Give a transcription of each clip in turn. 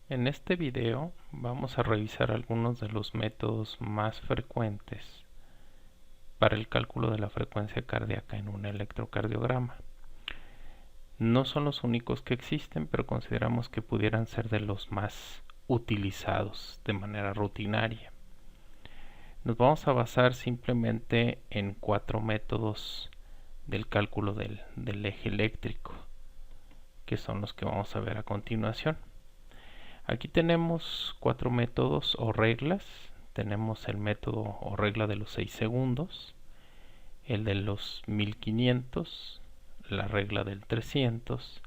En este video vamos a revisar algunos de los métodos más frecuentes para el cálculo de la frecuencia cardíaca en un electrocardiograma. No son los únicos que existen, pero consideramos que pudieran ser de los más utilizados de manera rutinaria. Nos vamos a basar simplemente en 4 métodos del cálculo del eje eléctrico, que son los que vamos a ver a continuación. Aquí tenemos 4 métodos o reglas. Tenemos el método o regla de los 6 segundos, el de los 1500, la regla del 300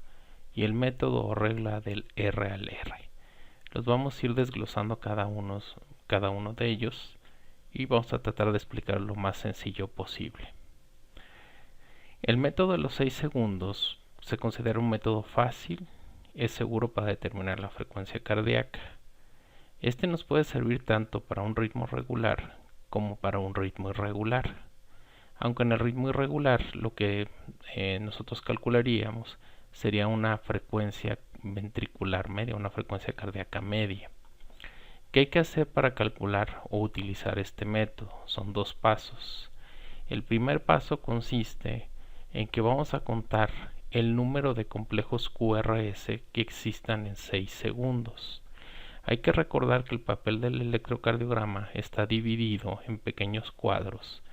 y el método o regla del R al R. Los vamos a ir desglosando cada uno de ellos y vamos a tratar de explicar lo más sencillo posible. El método de los 6 segundos se considera un método fácil, es seguro para determinar la frecuencia cardíaca. Este nos puede servir tanto para un ritmo regular como para un ritmo irregular. Aunque en el ritmo irregular lo que nosotros calcularíamos sería una frecuencia ventricular media, una frecuencia cardíaca media. ¿Qué hay que hacer para calcular o utilizar este método? Son 2 pasos. El primer paso consiste en que vamos a contar el número de complejos QRS que existan en 6 segundos. Hay que recordar que el papel del electrocardiograma está dividido en pequeños cuadros.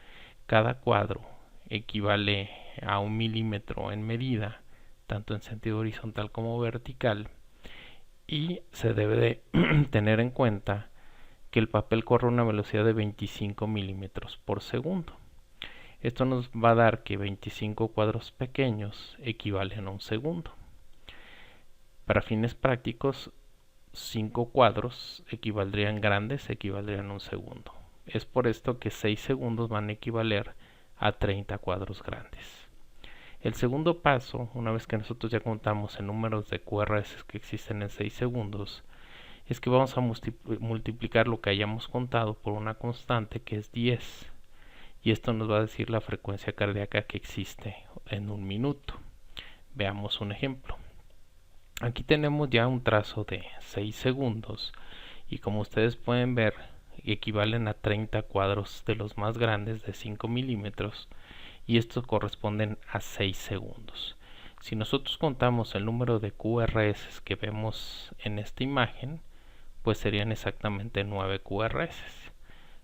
Cada cuadro equivale a 1 milímetro en medida, tanto en sentido horizontal como vertical, y se debe de tener en cuenta que el papel corre a una velocidad de 25 milímetros por segundo. Esto nos va a dar que 25 cuadros pequeños equivalen a 1 segundo. Para fines prácticos, 5 cuadros grandes equivaldrían a 1 segundo. Es por esto que 6 segundos van a equivaler a 30 cuadros grandes. El segundo paso, una vez que nosotros ya contamos en números de QRS que existen en 6 segundos, es que vamos a multiplicar lo que hayamos contado por una constante que es 10. Y esto nos va a decir la frecuencia cardíaca que existe en 1 minuto. Veamos un ejemplo. Aquí tenemos ya un trazo de 6 segundos y como ustedes pueden ver equivalen a 30 cuadros de los más grandes de 5 milímetros y estos corresponden a 6 segundos. Si nosotros contamos el número de QRS que vemos en esta imagen, pues serían exactamente 9 QRS.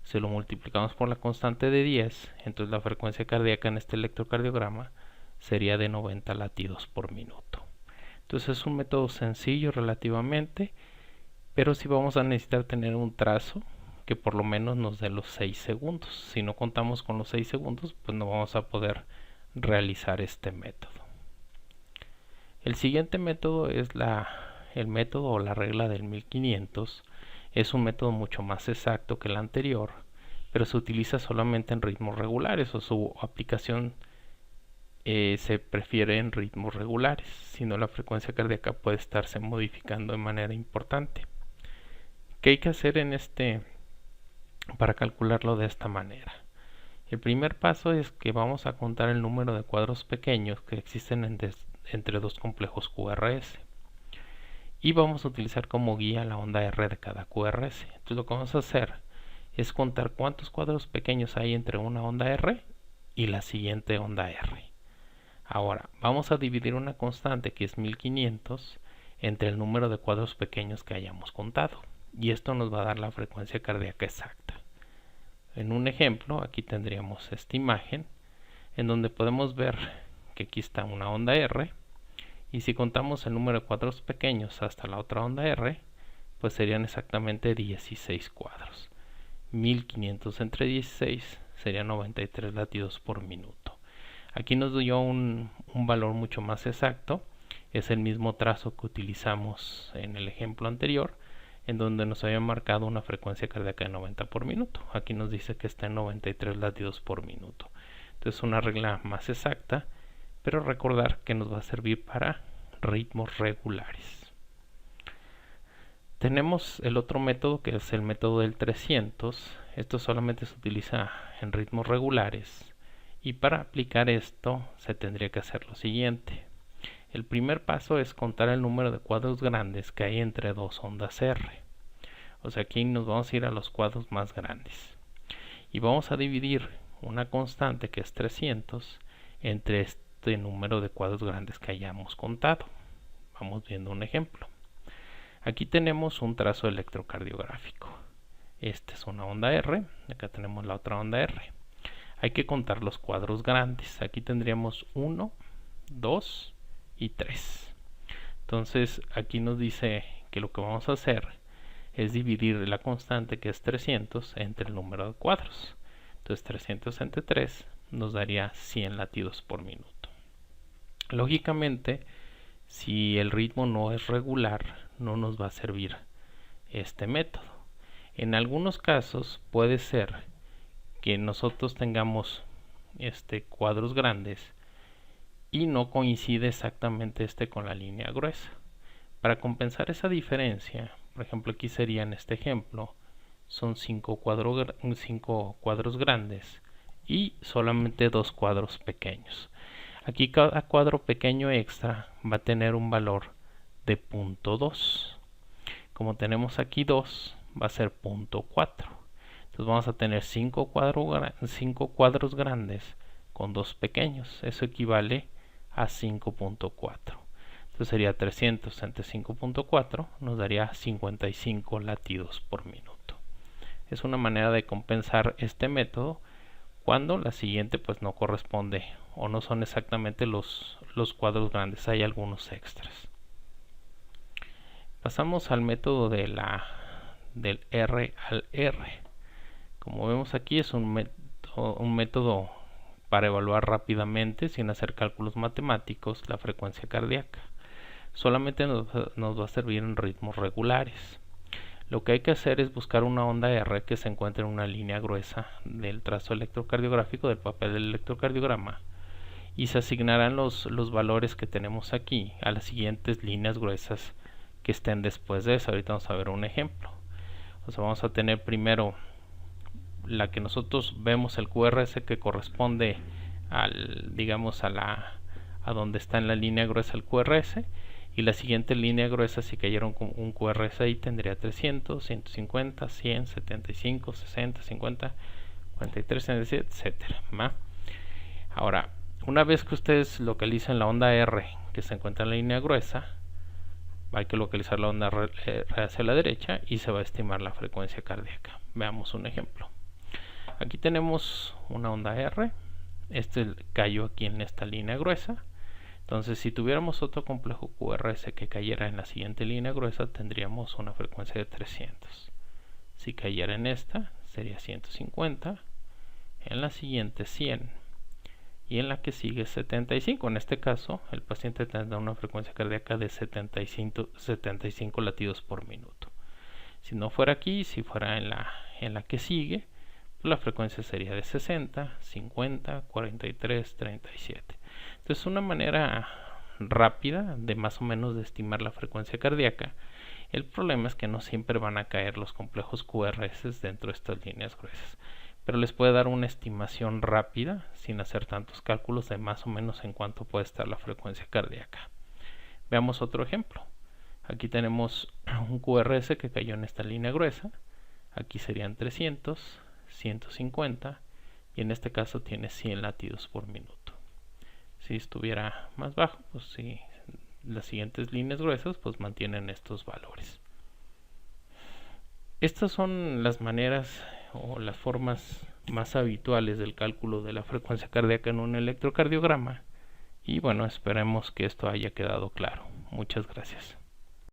Si lo multiplicamos por la constante de 10, entonces la frecuencia cardíaca en este electrocardiograma sería de 90 latidos por minuto. Entonces es un método sencillo relativamente, pero sí vamos a necesitar tener un trazo que por lo menos nos dé los 6 segundos. Si no contamos con los 6 segundos, pues no vamos a poder realizar este método. El siguiente método es el método o la regla del 1500. Es un método mucho más exacto que el anterior, pero se utiliza solamente en ritmos regulares o su aplicación se prefiere en ritmos regulares, si no la frecuencia cardíaca puede estarse modificando de manera importante. ¿Qué hay que hacer para calcularlo de esta manera? El primer paso es que vamos a contar el número de cuadros pequeños que existen entre 2 complejos QRS. Y vamos a utilizar como guía la onda R de cada QRS. Entonces lo que vamos a hacer es contar cuántos cuadros pequeños hay entre una onda R y la siguiente onda R. Ahora, vamos a dividir una constante que es 1500 entre el número de cuadros pequeños que hayamos contado. Y esto nos va a dar la frecuencia cardíaca exacta. En un ejemplo, aquí tendríamos esta imagen en donde podemos ver que aquí está una onda R. Y si contamos el número de cuadros pequeños hasta la otra onda R, pues serían exactamente 16 cuadros. 1500 entre 16 serían 93 latidos por minuto. Aquí nos dio un valor mucho más exacto. Es el mismo trazo que utilizamos en el ejemplo anterior, en donde nos había marcado una frecuencia cardíaca de 90 por minuto. Aquí nos dice que está en 93 latidos por minuto. Entonces una regla más exacta, pero recordar que nos va a servir para ritmos regulares. Tenemos el otro método que es el método del 300. Esto solamente se utiliza en ritmos regulares y para aplicar esto se tendría que hacer lo siguiente. El primer paso es contar el número de cuadros grandes que hay entre dos ondas R. O sea, aquí nos vamos a ir a los cuadros más grandes. Y vamos a dividir una constante que es 300 entre este número de cuadros grandes que hayamos contado. Vamos viendo un ejemplo. Aquí tenemos un trazo electrocardiográfico. Esta es una onda R, acá tenemos la otra onda R. Hay que contar los cuadros grandes. Aquí tendríamos 1, 2 y 3. Entonces aquí nos dice que lo que vamos a hacer es dividir la constante, que es 300, entre el número de cuadros. Entonces 300 entre 3 nos daría 100 latidos por minuto. Lógicamente, si el ritmo no es regular, no nos va a servir este método. En algunos casos puede ser que nosotros tengamos cuadros grandes y no coincide exactamente con la línea gruesa. Para compensar esa diferencia, por ejemplo, aquí sería en este ejemplo, son 5 cuadros grandes y solamente 2 cuadros pequeños. Aquí cada cuadro pequeño extra va a tener un valor de 0.2. Como tenemos aquí 2, va a ser 0.4. Entonces vamos a tener 5 cuadros grandes con 2 pequeños. Eso equivale a 5.4. Entonces sería 300 entre 5.4, nos daría 55 latidos por minuto. Es una manera de compensar este método cuando la siguiente pues no corresponde o no son exactamente los cuadros grandes, hay algunos extras. Pasamos al método del R al R. Como vemos aquí es un método para evaluar rápidamente, sin hacer cálculos matemáticos, la frecuencia cardíaca. Solamente nos va a servir en ritmos regulares. Lo que hay que hacer es buscar una onda R que se encuentre en una línea gruesa del trazo electrocardiográfico, del papel del electrocardiograma, y se asignarán los valores que tenemos aquí a las siguientes líneas gruesas que estén después de eso. Ahorita vamos a ver un ejemplo. O sea, vamos a tener primero la que nosotros vemos, el QRS, que corresponde digamos a donde está en la línea gruesa el QRS, y la siguiente línea gruesa, si cayeron con un QRS ahí, tendría 300, 150, 100, 75, 60, 50, 43, 77, etcétera. Ahora, una vez que ustedes localicen la onda R que se encuentra en la línea gruesa, hay que localizar la onda R hacia la derecha y se va a estimar la frecuencia cardíaca. Veamos un ejemplo. Aquí tenemos una onda R, cayó aquí en esta línea gruesa. Entonces, si tuviéramos otro complejo QRS que cayera en la siguiente línea gruesa, tendríamos una frecuencia de 300. Si cayera en esta, sería 150, en la siguiente 100 y en la que sigue 75. En este caso, el paciente tendrá una frecuencia cardíaca de 75 latidos por minuto. Si no fuera aquí, si fuera en la que sigue, pues la frecuencia sería de 60, 50, 43, 37. Entonces, una manera rápida de más o menos de estimar la frecuencia cardíaca. El problema es que no siempre van a caer los complejos QRS dentro de estas líneas gruesas, pero les puede dar una estimación rápida sin hacer tantos cálculos de más o menos en cuánto puede estar la frecuencia cardíaca. Veamos otro ejemplo. Aquí tenemos un QRS que cayó en esta línea gruesa. Aquí serían 300, 150 y en este caso tiene 100 latidos por minuto. Si estuviera más bajo, pues si las siguientes líneas gruesas pues mantienen estos valores. Estas son las maneras o las formas más habituales del cálculo de la frecuencia cardíaca en un electrocardiograma, y bueno, esperemos que esto haya quedado claro. Muchas gracias.